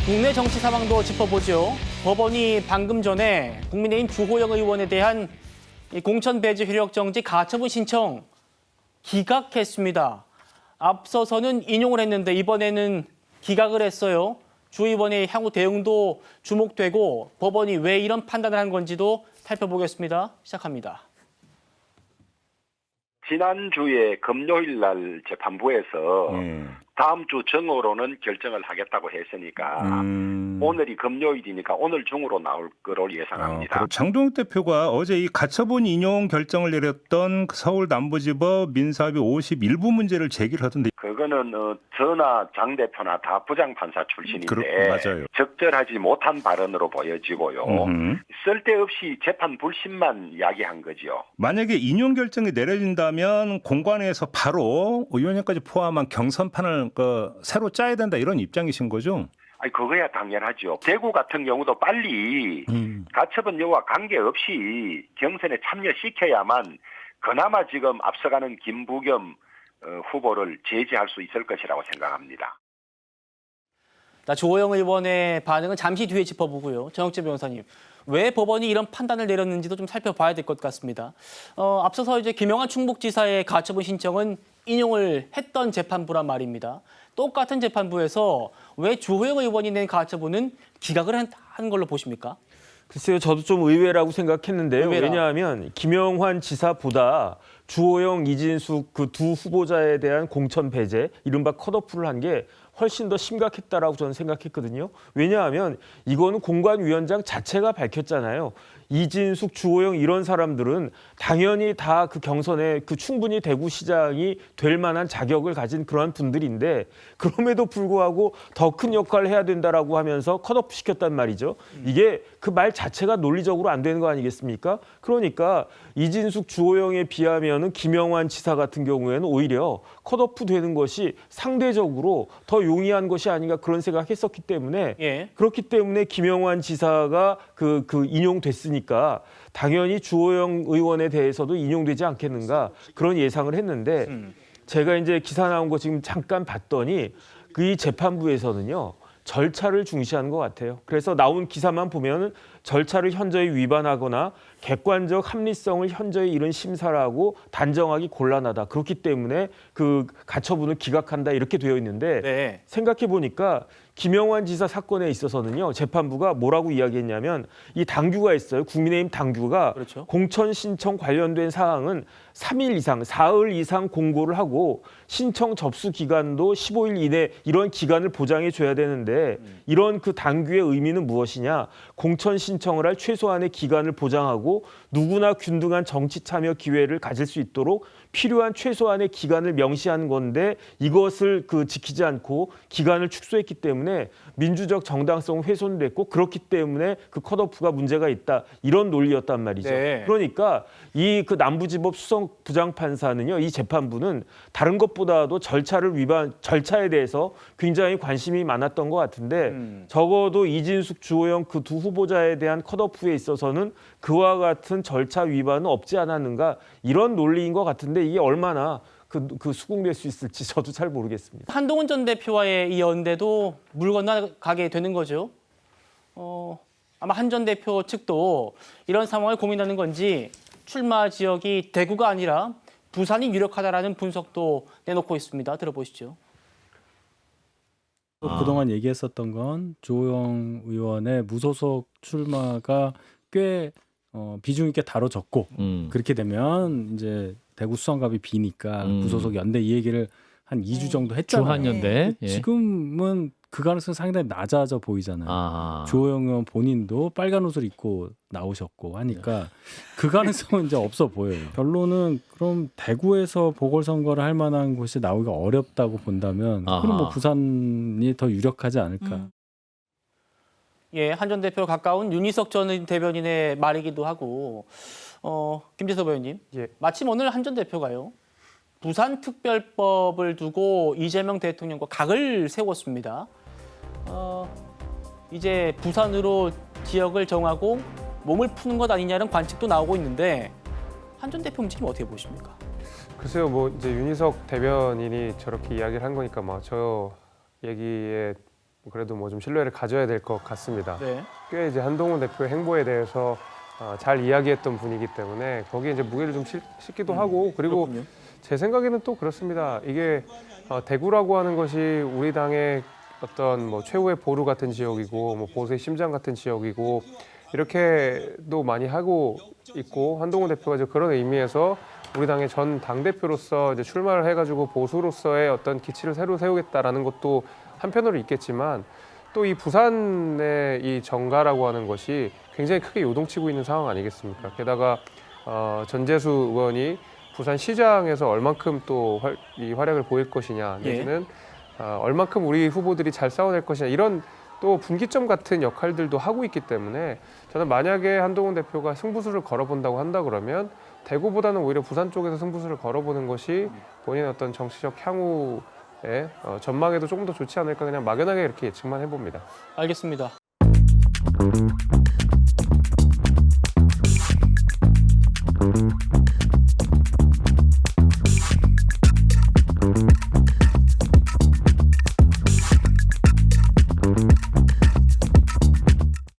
국내 정치 상황도 짚어보죠. 법원이 방금 전에 국민의힘 주호영 의원에 대한 공천 배제 효력 정지 가처분 신청 기각했습니다. 앞서서는 인용을 했는데 이번에는 기각을 했어요. 주 의원의 향후 대응도 주목되고 법원이 왜 이런 판단을 한 건지도 살펴보겠습니다. 시작합니다. 지난주에 금요일 날 재판부에서 다음 주 정오로는 결정을 하겠다고 했으니까 오늘이 금요일이니까 오늘 중으로 나올 거로 예상합니다. 장동혁 대표가 어제 이 가처분 인용 결정을 내렸던 서울 남부지법 민사합의 51부 문제를 제기를 하던데 그거는 저나 장 대표나 다 부장판사 출신인데 맞아요. 적절하지 못한 발언으로 보여지고요. 쓸데없이 재판 불신만 이야기한 거죠. 만약에 인용 결정이 내려진다면 공관위에서 바로 의원님까지 포함한 경선판을 새로 짜야 된다 이런 입장이신 거죠? 아니 그거야 당연하죠. 대구 같은 경우도 빨리 가처분 여부와 관계없이 경선에 참여시켜야만 그나마 지금 앞서가는 김부겸 후보를 제지할 수 있을 것이라고 생각합니다. 주호영 의원의 반응은 잠시 뒤에 짚어보고요. 정혁재 변호사님, 왜 법원이 이런 판단을 내렸는지도 좀 살펴봐야 될 것 같습니다. 앞서서 이제 김영한 충북지사의 가처분 신청은 인용을 했던 재판부란 말입니다. 똑같은 재판부에서 왜 주호영 의원이 낸 가처분은 기각을 한 걸로 보십니까? 글쎄요, 저도 좀 의외라고 생각했는데요. 의외라. 왜냐하면 김영환 지사보다 주호영, 이진숙 그 두 후보자에 대한 공천 배제, 이른바 컷오프를 한 게 훨씬 더 심각했다라고 저는 생각했거든요. 왜냐하면 이거는 공관위원장 자체가 밝혔잖아요. 이진숙, 주호영 이런 사람들은 당연히 다 그 경선에 충분히 대구시장이 될 만한 자격을 가진 그런 분들인데 그럼에도 불구하고 더 큰 역할을 해야 된다라고 하면서 컷오프 시켰단 말이죠. 이게 그 말 자체가 논리적으로 안 되는 거 아니겠습니까? 그러니까 이진숙, 주호영에 비하면은 김영환 지사 같은 경우에는 오히려 컷오프 되는 것이 상대적으로 더 용이한 것이 아닌가 그런 생각했었기 때문에 그렇기 때문에 김영환 지사가 그 인용됐으니까 당연히 주호영 의원에 대해서도 인용되지 않겠는가 그런 예상을 했는데 제가 이제 기사 나온 거 지금 잠깐 봤더니 이 재판부에서는요 절차를 중시하는 것 같아요. 그래서 나온 기사만 보면 절차를 현저히 위반하거나 객관적 합리성을 현저히 잃은 심사라고 단정하기 곤란하다. 그렇기 때문에 그 가처분을 기각한다 이렇게 되어 있는데 생각해 보니까 김영환 지사 사건에 있어서는요 재판부가 뭐라고 이야기했냐면 이 당규가 있어요. 국민의힘 당규가 공천 신청 관련된 사항은 3일 이상, 사흘 이상 공고를 하고 신청 접수 기간도 15일 이내 이런 기간을 보장해 줘야 되는데 이런 그 당규의 의미는 무엇이냐? 공천 신청을 할 최소한의 기간을 보장하고 누구나 균등한 정치 참여 기회를 가질 수 있도록 필요한 최소한의 기간을 명시한 건데 이것을 지키지 않고 기간을 축소했기 때문에 민주적 정당성은 훼손됐고 그렇기 때문에 그 컷오프가 문제가 있다 이런 논리였단 말이죠. 그러니까 이 남부지법 수석 부장판사는요 이 재판부는 다른 것보다도 절차에 대해서 굉장히 관심이 많았던 것 같은데 적어도 이진숙, 주호영 그 두 후보자에 대한 컷오프에 있어서는 그와 같은 절차 위반은 없지 않았는가 이런 논리인 것 같은데 이게 얼마나 수긍될 수 있을지 저도 잘 모르겠습니다. 한동훈 전 대표와의 이 연대도 물 건너가게 되는 거죠. 아마 한 전 대표 측도 이런 상황을 고민하는 건지 출마 지역이 대구가 아니라 부산이 유력하다라는 분석도 내놓고 있습니다. 들어보시죠. 그동안 얘기했었던 건 주호영 의원의 무소속 출마가 꽤 비중 있게 다뤄졌고 그렇게 되면 이제 대구 수성갑이 비니까 무소속 연대 이 얘기를 한 2주 정도 했잖아요. 주한연대. 지금은 그 가능성이 상당히 낮아져 보이잖아요. 주호영 의원 본인도 빨간 옷을 입고 나오셨고 하니까 그 가능성은 이제 없어 보여요. 결론은 그럼 대구에서 보궐선거를 할 만한 곳이 나오기가 어렵다고 본다면 그럼 뭐 부산이 더 유력하지 않을까. 한 전 대표 가까운 윤희석 전 대변인의 말이기도 하고 김재섭 의원님, 마침 오늘 한 전 대표가요. 부산특별법을 두고 이재명 대통령과 각을 세웠습니다. 이제 부산으로 지역을 정하고 몸을 푸는 것 아니냐는 관측도 나오고 있는데 한 전 대표 움직임 어떻게 보십니까? 글쎄요, 뭐 이제 윤희석 대변인이 저렇게 이야기를 한 거니까 저 얘기에 그래도 뭐 좀 신뢰를 가져야 될 것 같습니다. 네. 꽤 이제 한동훈 대표의 행보에 대해서 잘 이야기했던 분이기 때문에 거기에 이제 무게를 좀 싣기도 하고 그리고 그렇군요. 제 생각에는 또 그렇습니다. 이게 대구라고 하는 것이 우리 당의 어떤 뭐 최후의 보루 같은 지역이고 뭐 보수의 심장 같은 지역이고 이렇게도 많이 하고 있고 한동훈 대표가 이제 그런 의미에서 우리 당의 전 당대표로서 이제 출마를 해가지고 보수로서의 어떤 기치를 새로 세우겠다라는 것도 한편으로 있겠지만 또 이 부산의 이 정가라고 하는 것이 굉장히 크게 요동치고 있는 상황 아니겠습니까? 게다가 전재수 의원이 부산시장에서 얼만큼 또 이 활약을 보일 것이냐 내지는 얼만큼 우리 후보들이 잘 싸워낼 것이냐 이런 또 분기점 같은 역할들도 하고 있기 때문에 저는 만약에 한동훈 대표가 승부수를 걸어본다고 한다 그러면 대구보다는 오히려 부산 쪽에서 승부수를 걸어보는 것이 본인의 어떤 정치적 향후의 전망에도 조금 더 좋지 않을까 그냥 막연하게 이렇게 예측만 해봅니다. 알겠습니다.